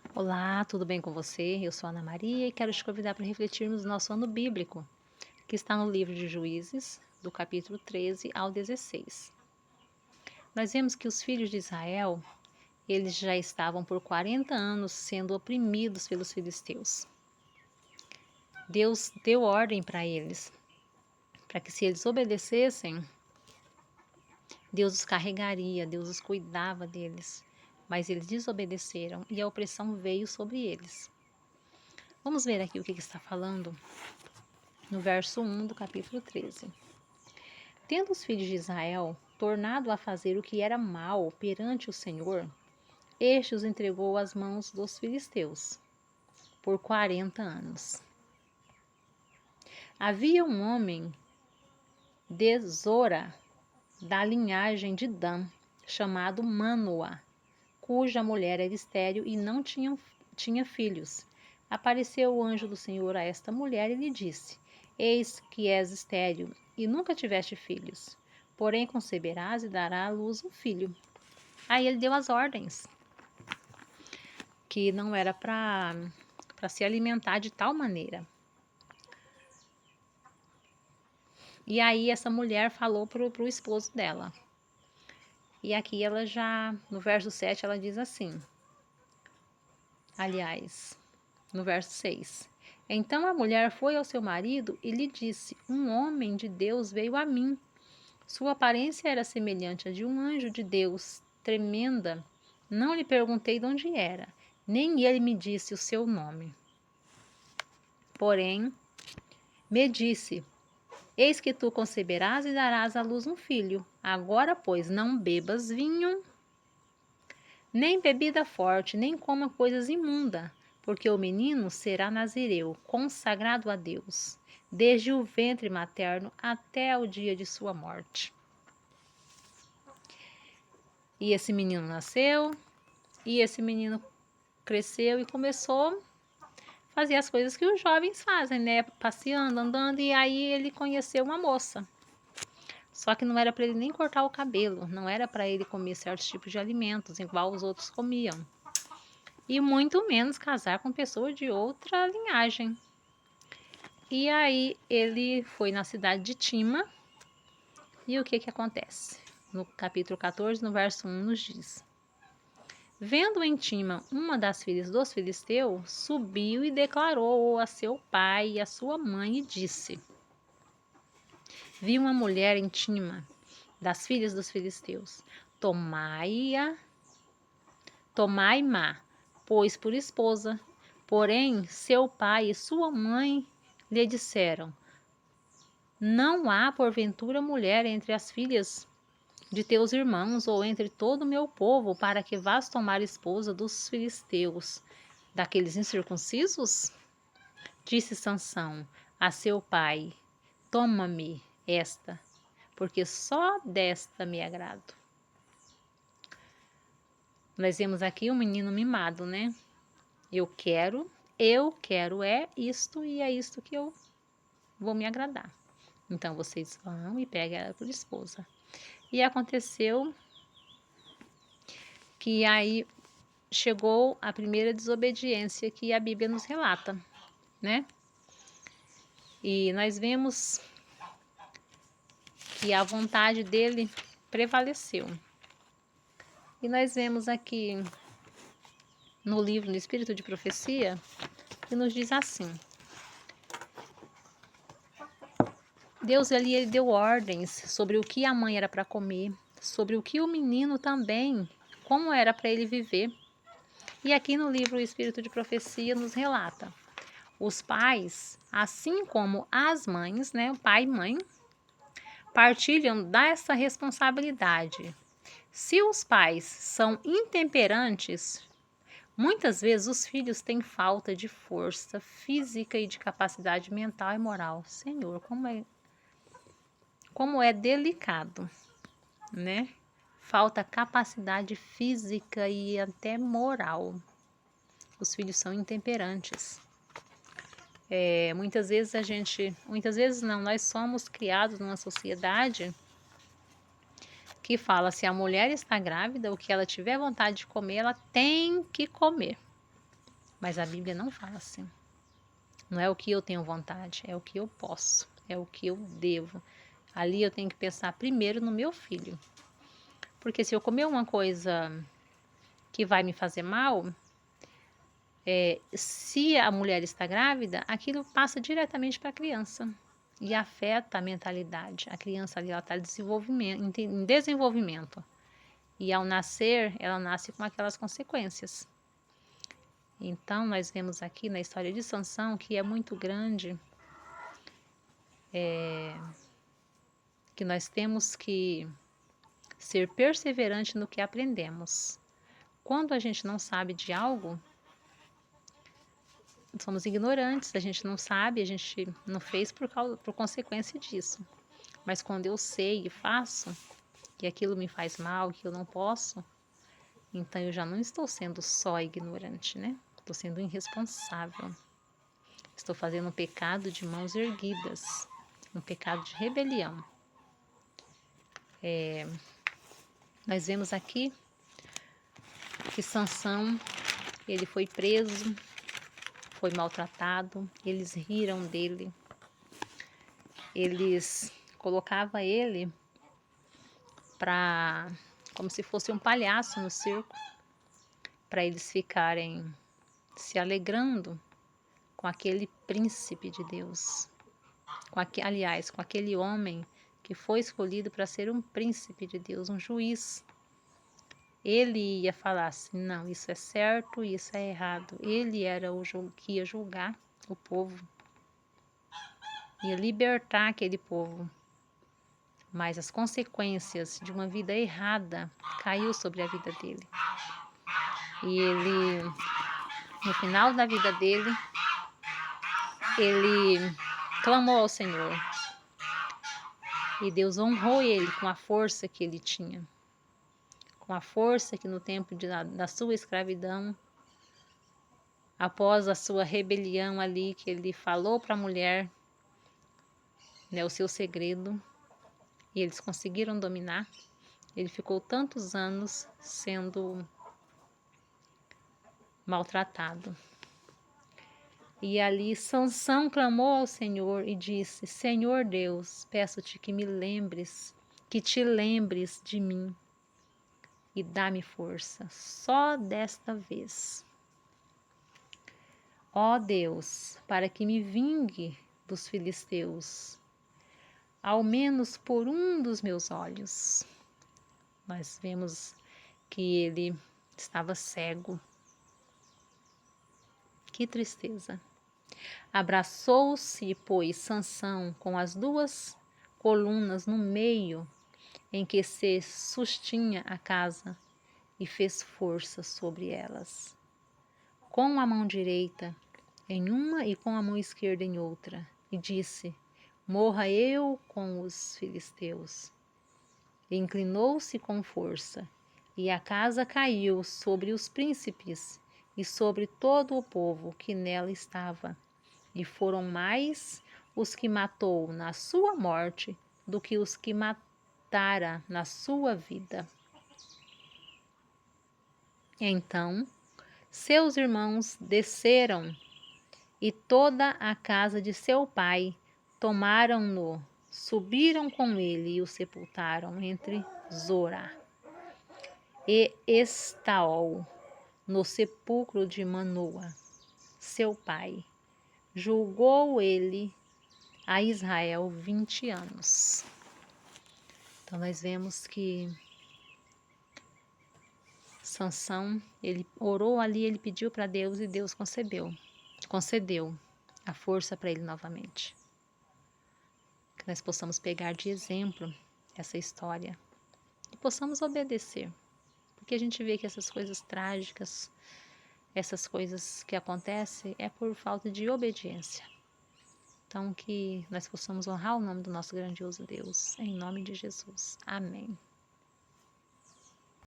Olá, tudo bem com você? Eu sou Ana Maria e quero te convidar para refletirmos no nosso ano bíblico, que está no livro de Juízes, do capítulo 13 ao 16. Nós vemos que os filhos de Israel, eles já estavam por 40 anos sendo oprimidos pelos filisteus. Deus deu ordem para eles, para que se eles obedecessem, Deus os carregaria, Deus os cuidava deles. Mas eles desobedeceram e a opressão veio sobre eles. Vamos ver aqui o que está falando no verso 1 do capítulo 13. Tendo os filhos de Israel tornado a fazer o que era mal perante o Senhor, este os entregou às mãos dos filisteus por 40 anos. Havia um homem de Zora, da linhagem de Dan, chamado Manoá, cuja mulher era estéril e não tinha filhos. Apareceu o anjo do Senhor a esta mulher e lhe disse: Eis que és estéril e nunca tiveste filhos, porém conceberás e darás à luz um filho. Aí ele deu as ordens, que não era para se alimentar de tal maneira. E aí essa mulher falou pro esposo dela. E aqui ela já, no verso 7, ela diz assim, aliás, no verso 6. Então a mulher foi ao seu marido e lhe disse: Um homem de Deus veio a mim. Sua aparência era semelhante à de um anjo de Deus, tremenda. Não lhe perguntei de onde era, nem ele me disse o seu nome. Porém, me disse: Eis que tu conceberás e darás à luz um filho. Agora, pois, não bebas vinho, nem bebida forte, nem coma coisas imundas, porque o menino será nazireu, consagrado a Deus, desde o ventre materno até o dia de sua morte. E esse menino nasceu, e esse menino cresceu e começou a fazer as coisas que os jovens fazem, né? Passeando, andando, e aí ele conheceu uma moça. Só que não era para ele nem cortar o cabelo, não era para ele comer certos tipos de alimentos, igual os outros comiam. E muito menos casar com pessoa de outra linhagem. E aí ele foi na cidade de Tima, e o que acontece? No capítulo 14, no verso 1, nos diz: Vendo em Tima uma das filhas dos filisteus, subiu e declarou a seu pai e a sua mãe e disse: Vi uma mulher em Tima, das filhas dos filisteus, tomai-ma, pois por esposa. Porém, seu pai e sua mãe lhe disseram: Não há porventura mulher entre as filhas de teus irmãos ou entre todo o meu povo para que vás tomar esposa dos filisteus, daqueles incircuncisos? Disse Sansão a seu pai: Toma-me esta, porque só desta me agrado. Nós vemos aqui um menino mimado, né? Eu quero é isto e é isto que eu vou me agradar. Então vocês vão e pegam ela por esposa. E aconteceu que aí chegou a primeira desobediência que a Bíblia nos relata, né? E nós vemos que a vontade dele prevaleceu. E nós vemos aqui no livro do Espírito de Profecia que nos diz assim: Deus ali ele deu ordens sobre o que a mãe era para comer, sobre o que o menino também, como era para ele viver. E aqui no livro O Espírito de Profecia nos relata: os pais, assim como as mães, né, o pai e mãe, partilham dessa responsabilidade. Se os pais são intemperantes, muitas vezes os filhos têm falta de força física e de capacidade mental e moral. Senhor, como é delicado, né? Falta capacidade física e até moral. Os filhos são intemperantes. Muitas vezes não, nós somos criados numa sociedade que fala: se a mulher está grávida, o que ela tiver vontade de comer, ela tem que comer. Mas a Bíblia não fala assim. Não é o que eu tenho vontade, é o que eu posso, é o que eu devo. Ali eu tenho que pensar primeiro no meu filho. Porque se eu comer uma coisa que vai me fazer mal, se a mulher está grávida, aquilo passa diretamente para a criança e afeta a mentalidade. A criança ali está em desenvolvimento. E ao nascer, ela nasce com aquelas consequências. Então, nós vemos aqui na história de Sansão, que é muito grande, que nós temos que ser perseverante no que aprendemos. Quando a gente não sabe de algo, somos ignorantes, a gente não sabe, a gente não fez por consequência disso. Mas quando eu sei e faço, que aquilo me faz mal, que eu não posso, então eu já não estou sendo só ignorante, né? Estou sendo irresponsável. Estou fazendo um pecado de mãos erguidas, um pecado de rebelião. Nós vemos aqui que Sansão, ele foi preso, foi maltratado, eles riram dele, eles colocavam ele como se fosse um palhaço no circo, para eles ficarem se alegrando com aquele príncipe de Deus, com aquele homem que foi escolhido para ser um príncipe de Deus, um juiz. Ele ia falar assim, não, isso é certo, isso é errado. Ele era o que ia julgar o povo, ia libertar aquele povo. Mas as consequências de uma vida errada caiu sobre a vida dele. E ele, no final da vida dele, ele clamou ao Senhor. E Deus honrou ele com a força que ele tinha. Com a força que no tempo da sua escravidão, após a sua rebelião ali, que ele falou para a mulher, né, o seu segredo, e eles conseguiram dominar. Ele ficou tantos anos sendo maltratado. E ali Sansão clamou ao Senhor e disse: Senhor Deus, peço-te que me lembres, que te lembres de mim e dá-me força, só desta vez. Ó Deus, para que me vingue dos filisteus, ao menos por um dos meus olhos. Nós vemos que ele estava cego. Que tristeza. Abraçou-se, pois, Sansão com as duas colunas no meio em que se sustinha a casa e fez força sobre elas. Com a mão direita em uma e com a mão esquerda em outra, e disse: Morra eu com os filisteus. E inclinou-se com força, e a casa caiu sobre os príncipes e sobre todo o povo que nela estava. E foram mais os que matou na sua morte do que os que matara na sua vida. Então seus irmãos desceram e toda a casa de seu pai tomaram-no, subiram com ele e o sepultaram entre Zorá e Estaol, no sepulcro de Manoa, seu pai. Julgou ele a Israel 20 anos. Então nós vemos que Sansão, ele orou ali, ele pediu para Deus e Deus concedeu a força para ele novamente. Que nós possamos pegar de exemplo essa história e possamos obedecer. Porque a gente vê que essas coisas trágicas, essas coisas que acontecem é por falta de obediência. Então que nós possamos honrar o nome do nosso grandioso Deus, em nome de Jesus. Amém.